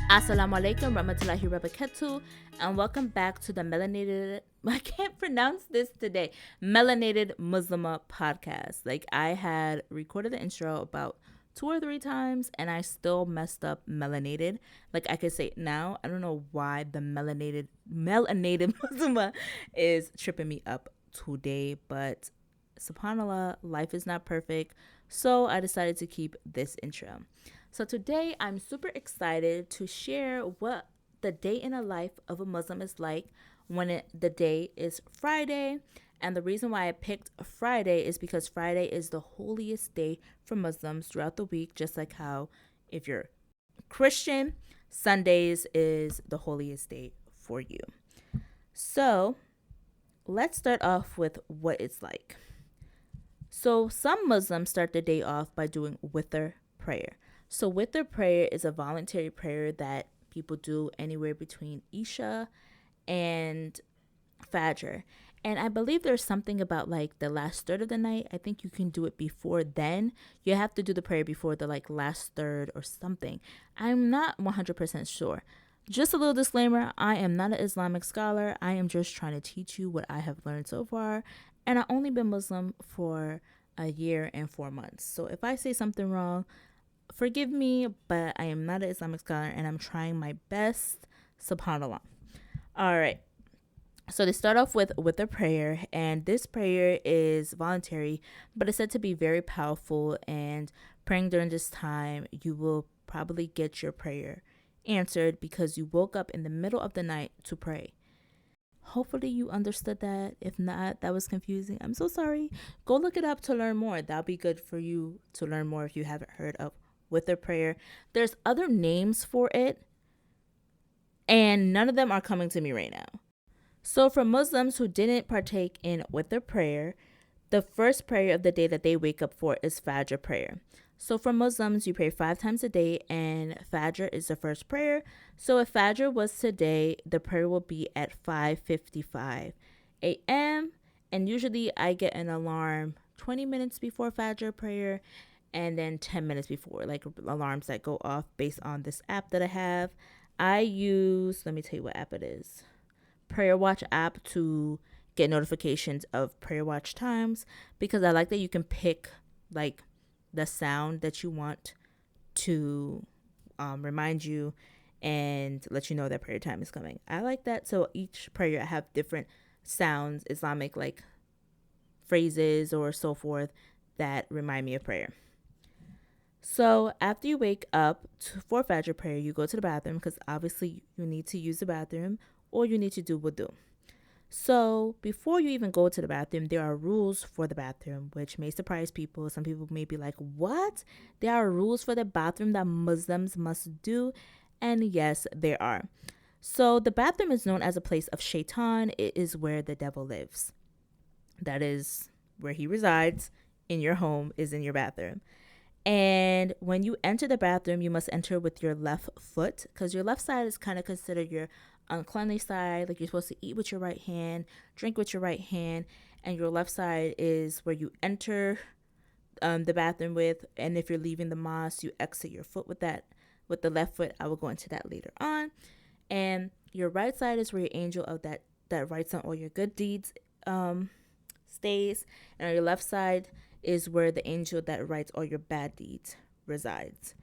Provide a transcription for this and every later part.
Assalamualaikum, Warahmatullahi, Wabarakatuh, and welcome back to the I can't pronounce this today, Melanated Muslimah podcast. Like, I had recorded the intro about 2 or 3 times and I still messed up melanated. Like, I could say it now. I don't know why the melanated Muslimah is tripping me up today, but subhanallah, life is not perfect. So I decided to keep this intro. So today I'm super excited to share what the day in the life of a Muslim is like when the day is Friday. And the reason why I picked Friday is because Friday is the holiest day for Muslims throughout the week, just like how if you're Christian, Sundays is the holiest day for you. So let's start off with what it's like. So some Muslims start the day off by doing witr prayer. So witr prayer is a voluntary prayer that people do anywhere between Isha and Fajr. And I believe there's something about like the last third of the night. I think you can do it before then. You have to do the prayer before the like last third or something. I'm not 100% sure. Just a little disclaimer, I am not an Islamic scholar. I am just trying to teach you what I have learned so far. And I've only been Muslim for a year and 4 months. So if I say something wrong, forgive me, but I am not an Islamic scholar and I'm trying my best. Subhanallah. All right. So they start off with a prayer, and this prayer is voluntary, but it's said to be very powerful, and praying during this time, you will probably get your prayer answered because you woke up in the middle of the night to pray. Hopefully you understood that. If not, that was confusing. I'm so sorry. Go look it up to learn more. That'll be good for you to learn more if you haven't heard of witr prayer. There's other names for it, and none of them are coming to me right now. So for Muslims who didn't partake in witr prayer, the first prayer of the day that they wake up for is Fajr prayer. So for Muslims, you pray 5 times a day, and Fajr is the first prayer. So if Fajr was today, the prayer will be at 5:55 a.m. And usually I get an alarm 20 minutes before Fajr prayer and then 10 minutes before, like alarms that go off based on this app that I have. I use, let me tell you what app it is. Prayer Watch app to get notifications of prayer watch times, because I like that you can pick like the sound that you want to remind you and let you know that prayer time is coming. I like that. So each prayer I have different sounds, Islamic like phrases or so forth that remind me of prayer. So after you wake up for Fajr prayer, you go to the bathroom because obviously you need to use the bathroom, or you need to do wudu. So before you even go to the bathroom, there are rules for the bathroom, which may surprise people. Some people may be like, what? There are rules for the bathroom that Muslims must do? And yes, there are. So the bathroom is known as a place of shaitan. It is where the devil lives. That is where he resides in your home, is in your bathroom. And when you enter the bathroom, you must enter with your left foot, because your left side is kind of considered your uncleanly side. Like, you're supposed to eat with your right hand, drink with your right hand, and your left side is where you enter the bathroom with. And if you're leaving the mosque, you exit your foot with the left foot. I will go into that later on. And your right side is where your angel of that writes on all your good deeds stays, and on your left side is where the angel that writes all your bad deeds resides.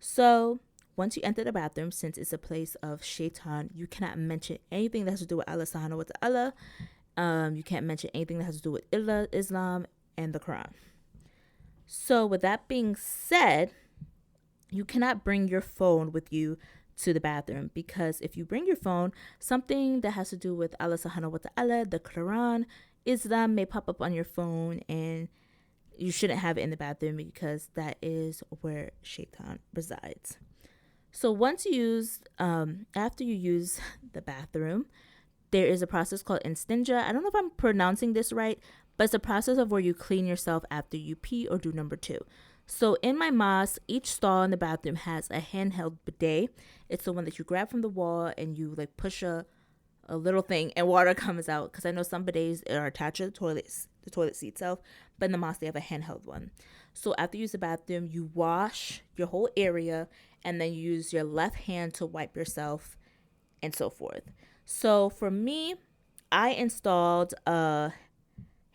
So once you enter the bathroom, since it's a place of shaitan, you cannot mention anything that has to do with Allah subhanahu wa ta'ala. You can't mention anything that has to do with Islam and the Quran. So with that being said, you cannot bring your phone with you to the bathroom, because if you bring your phone, something that has to do with Allah subhanahu wa ta'ala, the Quran, Islam may pop up on your phone, and you shouldn't have it in the bathroom because that is where shaitan resides. So after you use the bathroom, there is a process called istinja. I don't know if I'm pronouncing this right, but it's a process of where you clean yourself after you pee or do number 2. So in my mosque, each stall in the bathroom has a handheld bidet. It's the one that you grab from the wall and you like push a little thing and water comes out, because I know some bidets are attached to the toilet seat itself, but in the mosque they have a handheld one. So after you use the bathroom, you wash your whole area and then you use your left hand to wipe yourself, and so forth. So for me, I installed a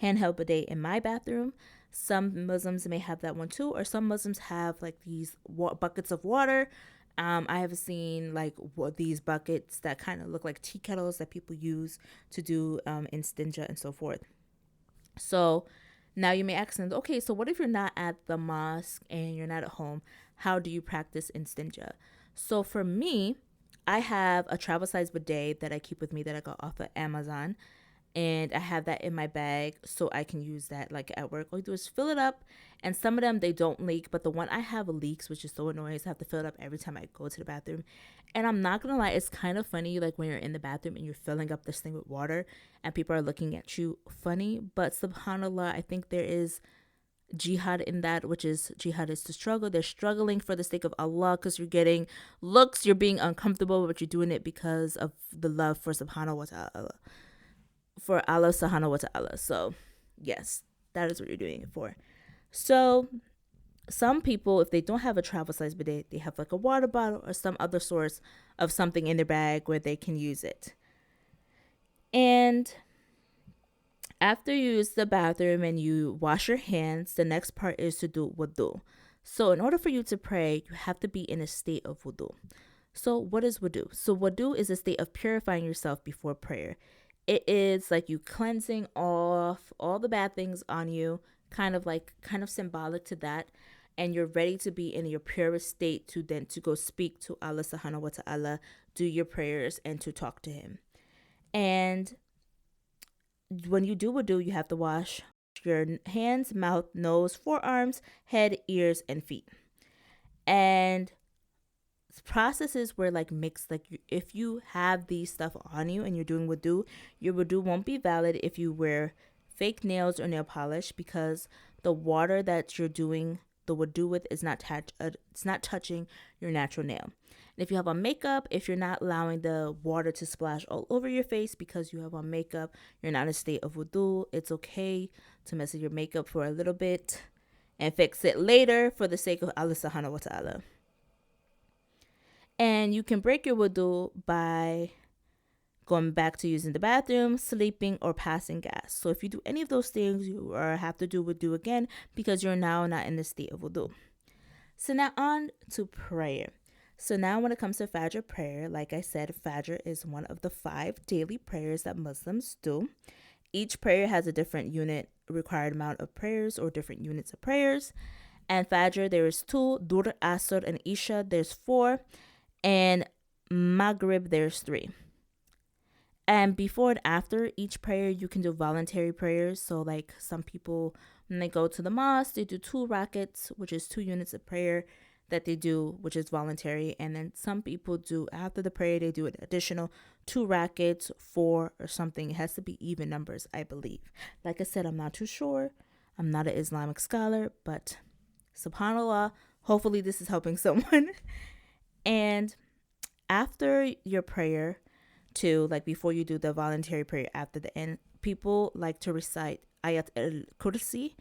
handheld bidet in my bathroom. Some Muslims may have that one too, or some Muslims have like these buckets of water. I have seen like these buckets that kind of look like tea kettles that people use to do istinja and so forth. So now you may ask them, okay, so what if you're not at the mosque and you're not at home? How do you practice istinja? So for me, I have a travel size bidet that I keep with me that I got off of Amazon, and I have that in my bag so I can use that like at work. All you do is fill it up, and some of them they don't leak, but the one I have leaks, which is so annoying. So I have to fill it up every time I go to the bathroom. And I'm not gonna lie, it's kind of funny like when you're in the bathroom and you're filling up this thing with water and people are looking at you funny. But subhanallah, I think there is jihad in that, which is jihad is to struggle. They're struggling for the sake of Allah, because you're getting looks, you're being uncomfortable, but you're doing it because of the love for subhanahu wa ta'ala, for Allah subhanahu wa ta'ala. So yes, that is what you're doing it for. So some people, if they don't have a travel size bidet, they have like a water bottle or some other source of something in their bag where they can use it. And after you use the bathroom and you wash your hands, the next part is to do wudu. So in order for you to pray, you have to be in a state of wudu. So what is wudu? So wudu is a state of purifying yourself before prayer. It is like you cleansing off all the bad things on you, kind of symbolic to that. And you're ready to be in your purest state to then to go speak to Allah subhanahu wa ta'ala, do your prayers, and to talk to him. And when you do wudu, you have to wash your hands, mouth, nose, forearms, head, ears, and feet. And processes were like mixed. Like if you have these stuff on you and you're doing wudu, your wudu won't be valid if you wear fake nails or nail polish, because the water that you're doing the wudu with is not it's not touching your natural nail. And if you have on makeup, if you're not allowing the water to splash all over your face because you have on makeup, you're not in a state of wudu. It's okay to mess with your makeup for a little bit and fix it later for the sake of Allah subhanahu wa ta'ala. And you can break your wudu by going back to using the bathroom, sleeping, or passing gas. So if you do any of those things, you have to do wudu again because you're now not in the state of wudu. So now on to prayer. So now when it comes to Fajr prayer, like I said, Fajr is one of the 5 daily prayers that Muslims do. Each prayer has a different required amount of prayers or different units of prayers. And Fajr, there is 2, Dur, Asr, and Isha, there's 4, and Maghrib, there's 3. And before and after each prayer, you can do voluntary prayers. So like some people, when they go to the mosque, they do 2 rakats, which is 2 units of prayer that they do, which is voluntary. And then some people do, after the prayer, they do an additional 2 rakats, 4 or something. It has to be even numbers, I believe. Like I said, I'm not too sure. I'm not an Islamic scholar, but subhanallah, hopefully this is helping someone. And after your prayer, too, like before you do the voluntary prayer after the end, people like to recite Ayat al-Kursi.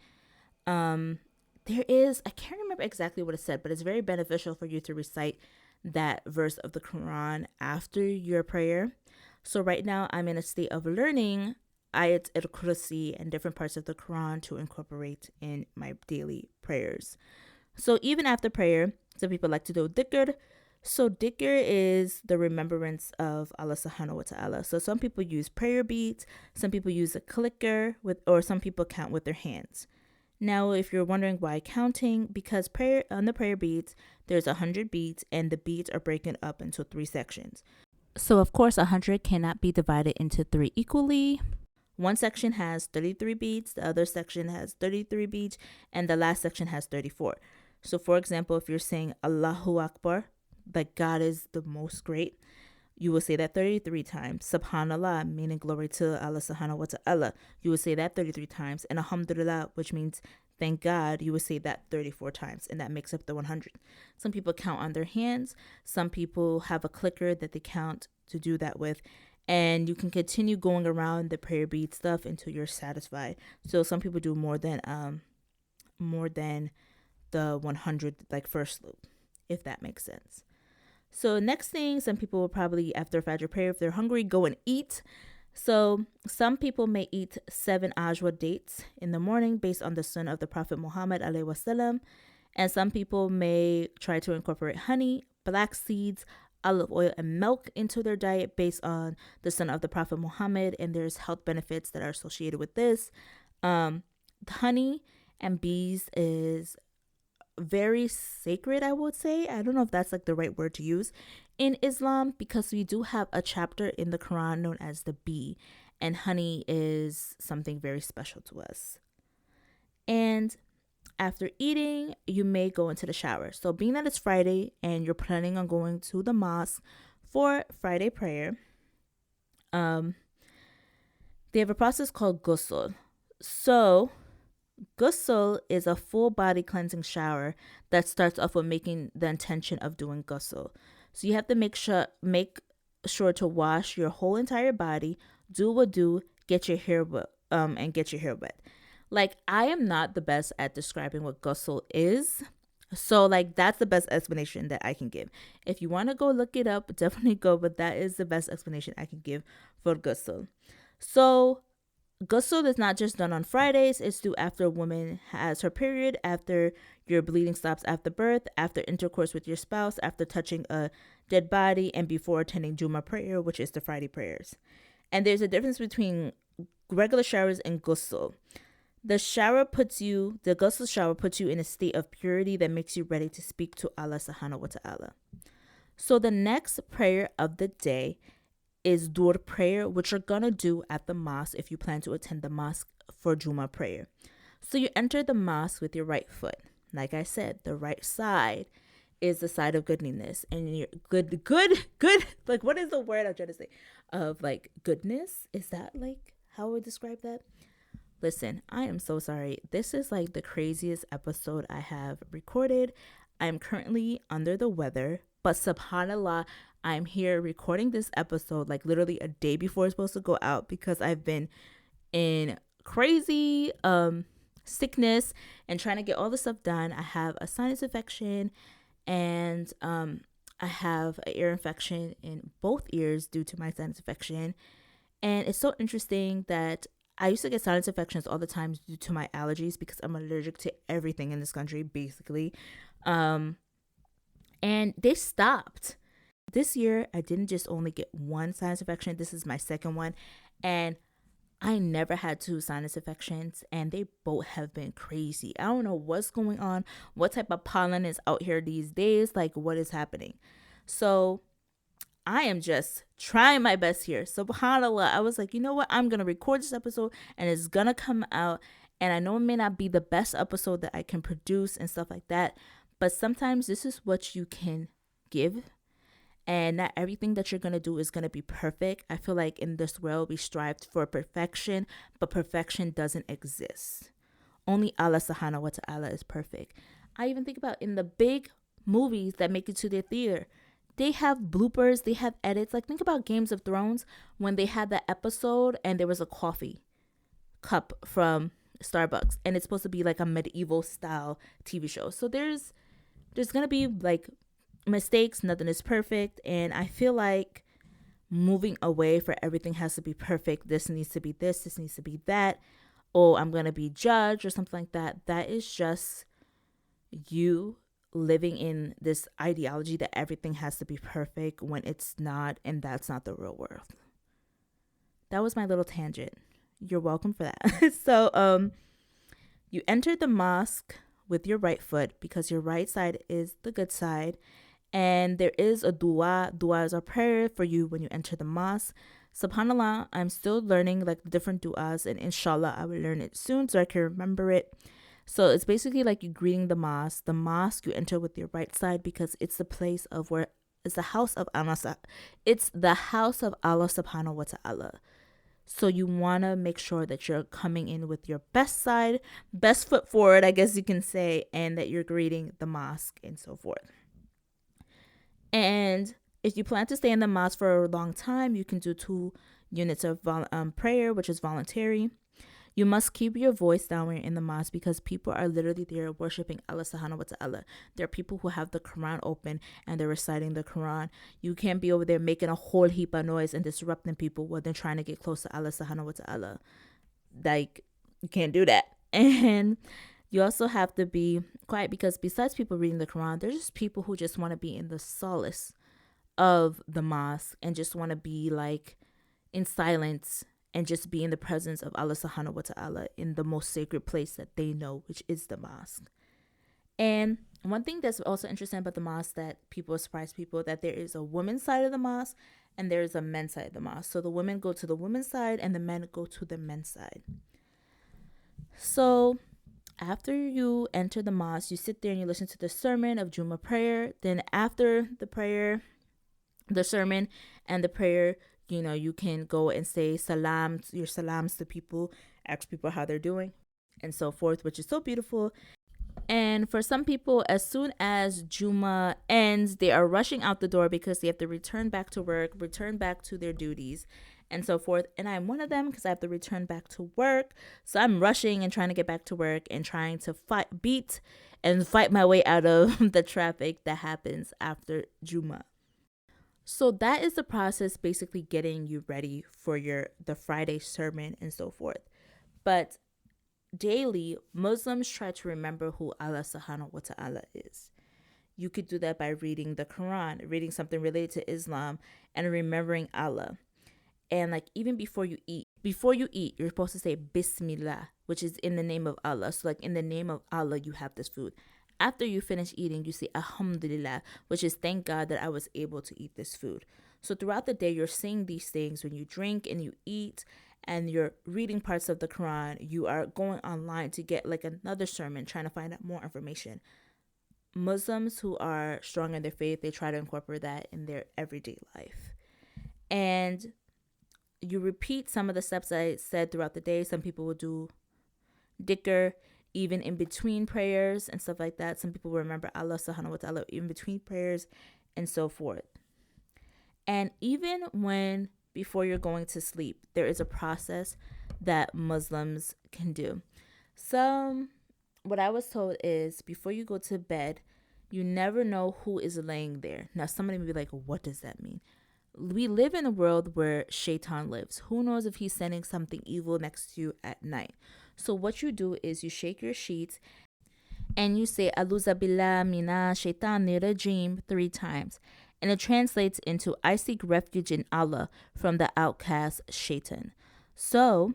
There is, I can't remember exactly what it said, but it's very beneficial for you to recite that verse of the Quran after your prayer. So right now I'm in a state of learning Ayat al-Kursi and different parts of the Quran to incorporate in my daily prayers. So even after prayer, some people like to do dhikr. So dhikr is the remembrance of Allah subhanahu wa ta'ala. So some people use prayer beads, some people use a clicker, or some people count with their hands. Now, if you're wondering why counting, because on the prayer beads, there's 100 beads and the beads are broken up into 3 sections. So of course, 100 cannot be divided into 3 equally. One section has 33 beads, the other section has 33 beads, and the last section has 34. So for example, if you're saying Allahu Akbar, like God is the most great, you will say that 33 times. Subhanallah, meaning glory to Allah subhanahu wa ta'ala, you will say that 33 times. And Alhamdulillah, which means thank God, you will say that 34 times, and that makes up the 100. Some people count on their hands. Some people have a clicker that they count to do that with. And you can continue going around the prayer bead stuff until you're satisfied. So some people do more than the 100 like first loop. if that makes sense. So next thing, some people will probably, after Fajr prayer, if they're hungry, go and eat. So some people may eat 7 ajwa dates in the morning based on the sunnah of the Prophet Muhammad alayhi wasallam. And some people may try to incorporate honey, black seeds, olive oil, and milk into their diet based on the sunnah of the Prophet Muhammad. And there's health benefits that are associated with this. Honey and bees is very sacred, I would say. I don't know if that's like the right word to use in Islam, because we do have a chapter in the Quran known as the bee, and honey is something very special to us. And after eating, you may go into the shower. So being that it's Friday and you're planning on going to the mosque for Friday prayer, they have a process called ghusl. So ghusl is a full body cleansing shower that starts off with making the intention of doing ghusl. So you have to make sure to wash your whole entire body, do wudu, get your hair wet, and get your hair wet. Like, I am not the best at describing what ghusl is. So like, that's the best explanation that I can give. If you want to go look it up, definitely go, but that is the best explanation I can give for ghusl. So ghusl is not just done on Fridays. It's due after a woman has her period, after your bleeding stops after birth, after intercourse with your spouse, after touching a dead body, and before attending Jummah prayer, which is the Friday prayers. And there's a difference between regular showers and ghusl. The ghusl shower puts you in a state of purity that makes you ready to speak to Allah subhanahu wa ta'ala. So the next prayer of the day is dur prayer, which you're gonna do at the mosque if you plan to attend the mosque for Jummah prayer. So you enter the mosque with your right foot. Like I said, the right side is the side of goodness, and you're good. Like, what is the word I'm trying to say? Of like goodness? Is that like how I would describe that? Listen, I am so sorry. This is like the craziest episode I have recorded. I'm currently under the weather, but subhanallah, I'm here recording this episode like literally a day before it's supposed to go out, because I've been in crazy sickness and trying to get all the stuff done. I have a sinus infection, and I have an ear infection in both ears due to my sinus infection. And it's so interesting that I used to get sinus infections all the time due to my allergies, because I'm allergic to everything in this country, basically. And they stopped. This year, I didn't just only get one sinus infection. This is my second one. And I never had 2 sinus infections, and they both have been crazy. I don't know what's going on, what type of pollen is out here these days, like what is happening. So I am just trying my best here. SubhanAllah, I was like, you know what? I'm going to record this episode, and it's going to come out. And I know it may not be the best episode that I can produce and stuff like that, but sometimes this is what you can give. And not everything that you're going to do is going to be perfect. I feel like in this world, we strive for perfection, but perfection doesn't exist. Only Allah subhanahu wa ta'ala is perfect. I even think about in the big movies that make it to the theater, they have bloopers, they have edits. Like, think about Games of Thrones, when they had that episode and there was a coffee cup from Starbucks, and it's supposed to be like a medieval style TV show. So there's going to be like mistakes. Nothing is perfect. And I feel like moving away for everything has to be perfect. This needs to be this needs to be that. Oh, I'm going to be judged or something like that. That is just you living in this ideology that everything has to be perfect when it's not, and that's not the real world. That was my little tangent. You're welcome for that. So you enter the mosque with your right foot, because your right side is the good side, and there is a dua. Dua is a prayer for you when you enter the mosque. SubhanAllah, I'm still learning like the different duas, and inshallah I will learn it soon so I can remember it. So it's basically like you greeting the mosque. The mosque you enter with your right side, because it's the place of where it's the house of Allah. It's the house of Allah subhanahu wa ta'ala. So you want to make sure that you're coming in with your best side, best foot forward, I guess you can say, and that you're greeting the mosque and so forth. And if you plan to stay in the mosque for a long time, you can do 2 units of prayer, which is voluntary. You must keep your voice down when you're in the mosque because people are literally there worshiping Allah subhanahu wa ta'ala. There are people who have the Quran open and they're reciting the Quran. You can't be over there making a whole heap of noise and disrupting people while they're trying to get close to Allah subhanahu wa ta'ala. Like, you can't do that. And you also have to be quiet because besides people reading the Quran, there's just people who just want to be in the solace of the mosque and just want to be like in silence and just be in the presence of Allah subhanahu wa ta'ala in the most sacred place that they know, which is the mosque. And one thing that's also interesting about the mosque that people surprise people, that there is a women's side of the mosque and there is a men's side of the mosque. So the women go to the women's side and the men go to the men's side. So after you enter the mosque, you sit there and you listen to the sermon of Jummah prayer. Then after the prayer, the sermon and the prayer, you can go and say your salams to people, ask people how they're doing and so forth, which is so beautiful. And for some people, as soon as Jummah ends, they are rushing out the door because they have to return back to work, return back to their duties and so forth. And I'm one of them because I have to return back to work. So I'm rushing and trying to get back to work and trying to fight my way out of the traffic that happens after Jummah. So that is the process, basically getting you ready for the Friday sermon and so forth. But daily, Muslims try to remember who Allah subhanahu wa ta'ala is. You could do that by reading the Quran, reading something related to Islam, and remembering Allah. And like even before you eat, you're supposed to say Bismillah, which is in the name of Allah. So like in the name of Allah, you have this food. After you finish eating, you say Alhamdulillah, which is thank God that I was able to eat this food. So throughout the day, you're saying these things when you drink and you eat and you're reading parts of the Quran. You are going online to get like another sermon, trying to find out more information. Muslims who are strong in their faith, they try to incorporate that in their everyday life. And you repeat some of the steps I said throughout the day. Some people will do dhikr even in between prayers and stuff like that. Some people remember Allah subhanahu wa ta'ala in between prayers and so forth. And even before you're going to sleep, there is a process that Muslims can do. So what I was told is before you go to bed, you never know who is laying there. Now somebody may be like, what does that mean? We live in a world where Shaitan lives. Who knows if he's sending something evil next to you at night? So what you do is you shake your sheets and you say A'udhu billah mina shaitanir rajim 3 times. And it translates into I seek refuge in Allah from the outcast Shaitan. So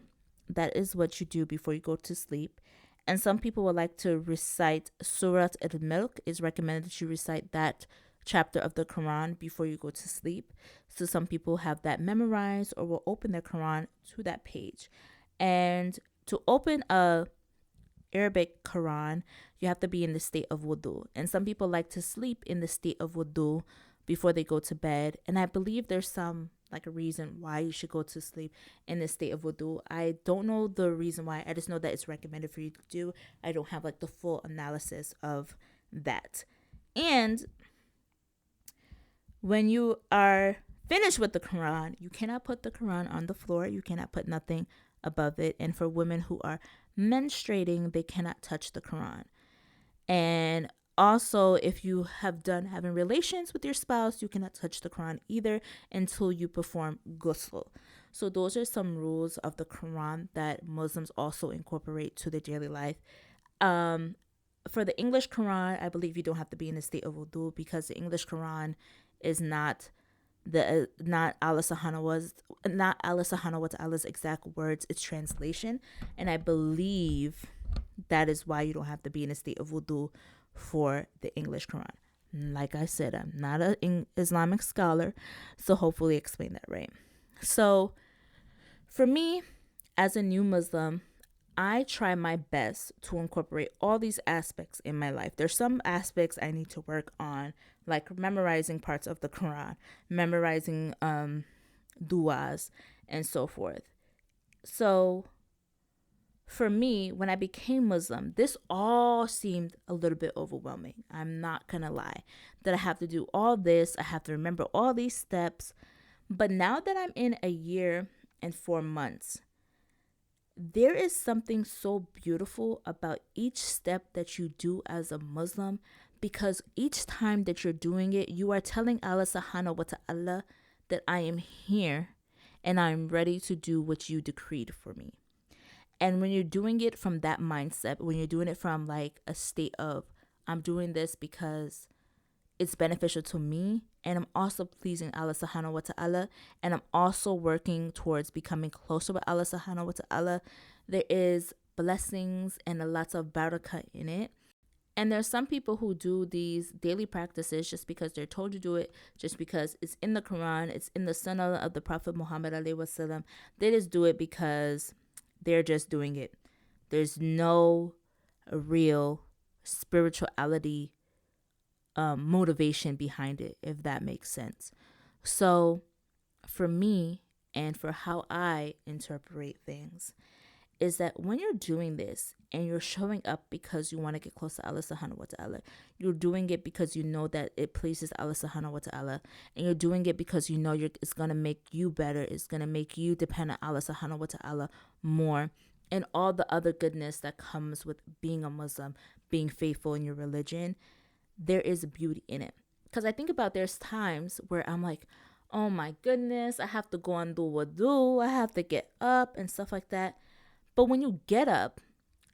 that is what you do before you go to sleep. And some people would like to recite Surat al-Mulk. It's recommended that you recite that chapter of the Quran before you go to sleep. So some people have that memorized or will open their Quran to that page. And to open a Arabic Quran, you have to be in the state of wudu. And some people like to sleep in the state of wudu before they go to bed. And I believe there's some like a reason why you should go to sleep in the state of wudu. I don't know the reason why. I just know that it's recommended for you to do. I don't have like the full analysis of that. And when you are finished with the Quran, you cannot put the Quran on the floor. You cannot put nothing above it. And for women who are menstruating, they cannot touch the Quran. And also, if you have done having relations with your spouse, you cannot touch the Quran either until you perform ghusl. So those are some rules of the Quran that Muslims also incorporate to their daily life. For the English Quran, I believe you don't have to be in a state of wudu because the English Quran is not Allah subhanahu wa ta'ala's exact words, it's translation. And I believe that is why you don't have to be in a state of wudu for the English Quran. Like I said, I'm not an Islamic scholar, so hopefully I explained that right. So for me, as a new Muslim, I try my best to incorporate all these aspects in my life. There's some aspects I need to work on, like memorizing parts of the Quran, memorizing du'as, and so forth. So for me, when I became Muslim, this all seemed a little bit overwhelming. I'm not gonna lie. That I have to do all this, I have to remember all these steps. But now that I'm in a year and 4 months, there is something so beautiful about each step that you do as a Muslim, because each time that you're doing it, you are telling Allah subhanahu wa ta'ala that I am here and I'm ready to do what you decreed for me. And when you're doing it from that mindset, when you're doing it from like a state of, I'm doing this because it's beneficial to me, and I'm also pleasing Allah subhanahu wa ta'ala, and I'm also working towards becoming closer with Allah subhanahu wa ta'ala, there is blessings and a lot of barakah in it. And there's some people who do these daily practices just because they're told to do it, just because it's in the Quran, it's in the Sunnah of the Prophet Muhammad alayhi wasallam. They just do it because they're just doing it. There's no real spirituality motivation behind it, if that makes sense. So for me, and for how I interpret things, is that when you're doing this and you're showing up because you want to get close to Allah subhanahu wa ta'ala, you're doing it because you know that it pleases Allah subhanahu wa ta'ala, and you're doing it because you know it's going to make you better, it's going to make you depend on Allah subhanahu wa ta'ala more, and all the other goodness that comes with being a Muslim, being faithful in your religion, there is beauty in it. Because I think about, there's times where I'm like, oh my goodness, I have to go and do wudu, I have to get up and stuff like that. But when you get up,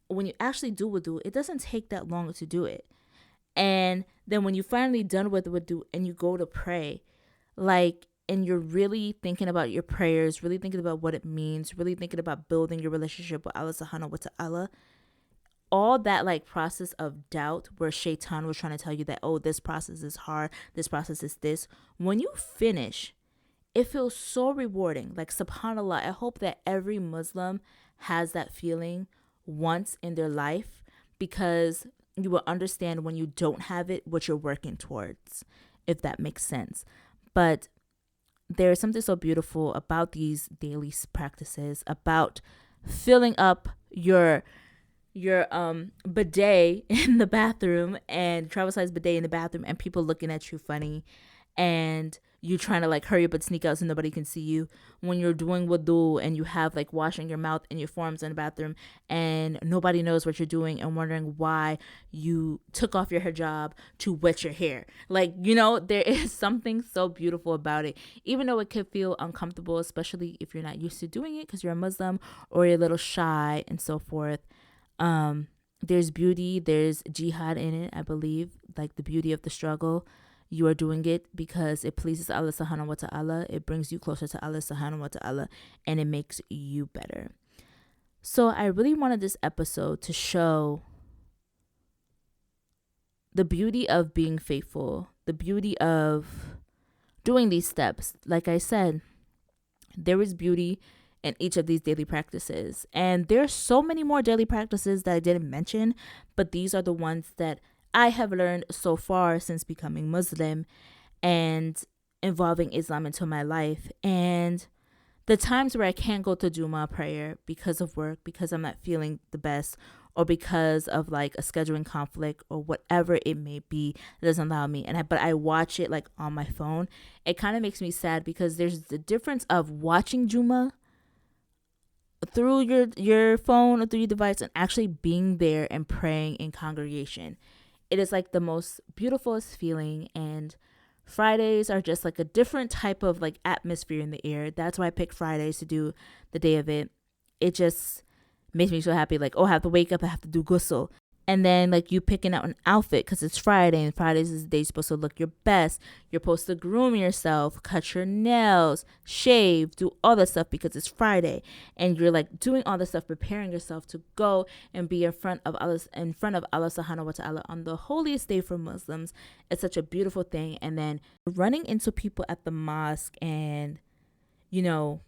when you actually do wudu, it doesn't take that long to do it. And then when you're finally done with wudu and you go to pray, like, and you're really thinking about your prayers, really thinking about what it means, really thinking about building your relationship with Allah subhanahu wa ta'ala, all that like process of doubt where shaitan was trying to tell you that, oh, this process is hard, this process is this, when you finish, it feels so rewarding. Like, subhanallah, I hope that every Muslim has that feeling once in their life, because you will understand when you don't have it, what you're working towards, if that makes sense. But there is something so beautiful about these daily practices, about filling up your bidet in the bathroom, and travel size bidet in the bathroom, and people looking at you funny, and you trying to like hurry up and sneak out so nobody can see you. When you're doing wudu and you have like washing your mouth and your forearms in the bathroom, and nobody knows what you're doing, and wondering why you took off your hijab to wet your hair. Like, you know, there is something so beautiful about it, even though it could feel uncomfortable, especially if you're not used to doing it because you're a Muslim or you're a little shy and so forth. There's beauty, there's jihad in it, I believe, like the beauty of the struggle. You are doing it because it pleases Allah subhanahu wa ta'ala, it brings you closer to Allah subhanahu wa ta'ala, and it makes you better. So I really wanted this episode to show the beauty of being faithful, the beauty of doing these steps. Like I said, there is beauty in each of these daily practices. And there's so many more daily practices that I didn't mention, but these are the ones that I have learned so far since becoming Muslim and involving Islam into my life. And the times where I can't go to Jummah prayer because of work, because I'm not feeling the best, or because of like a scheduling conflict or whatever it may be, that doesn't allow me. But I watch it like on my phone. It kind of makes me sad, because there's the difference of watching Jummah through your phone or through your device and actually being there and praying in congregation. It is like the most beautifulest feeling, and Fridays are just like a different type of like atmosphere in the air. That's why I picked Fridays to do the day of it. It just makes me so happy. Like, oh, I have to wake up, I have to do ghusl. And then like you picking out an outfit because it's Friday, and Fridays is the day you're supposed to look your best. You're supposed to groom yourself, cut your nails, shave, do all that stuff because it's Friday. And you're like doing all this stuff, preparing yourself to go and be in front of Allah subhanahu wa ta'ala on the holiest day for Muslims. It's such a beautiful thing. And then running into people at the mosque, and you know,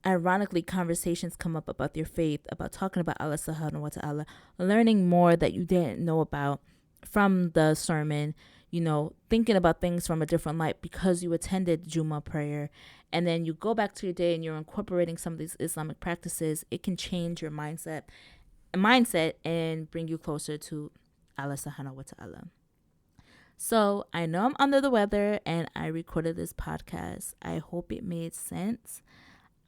ironically, conversations come up about your faith, about talking about Allah subhanahu wa ta'ala, learning more that you didn't know about from the sermon, you know, thinking about things from a different light because you attended Jummah prayer. And then you go back to your day and you're incorporating some of these Islamic practices. It can change your mindset and bring you closer to Allah subhanahu wa ta'ala. So I know I'm under the weather and I recorded this podcast. I hope it made sense.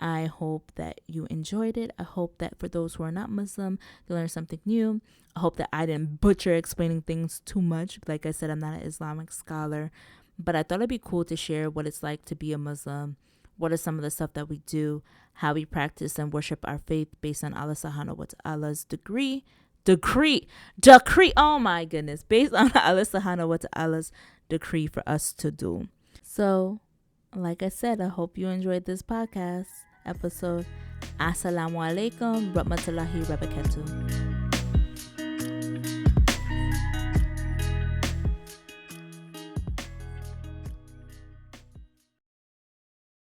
I hope that you enjoyed it. I hope that for those who are not Muslim, they learned something new. I hope that I didn't butcher explaining things too much. Like I said, I'm not an Islamic scholar, but I thought it'd be cool to share what it's like to be a Muslim. What are some of the stuff that we do, how we practice and worship our faith based on Allah subhanahu wa ta'ala's decree, oh my goodness, based on Allah subhanahu wa ta'ala's decree for us to do. So, like I said, I hope you enjoyed this podcast episode. Assalamualaikum, Warahmatullahi, Wabarakatuh.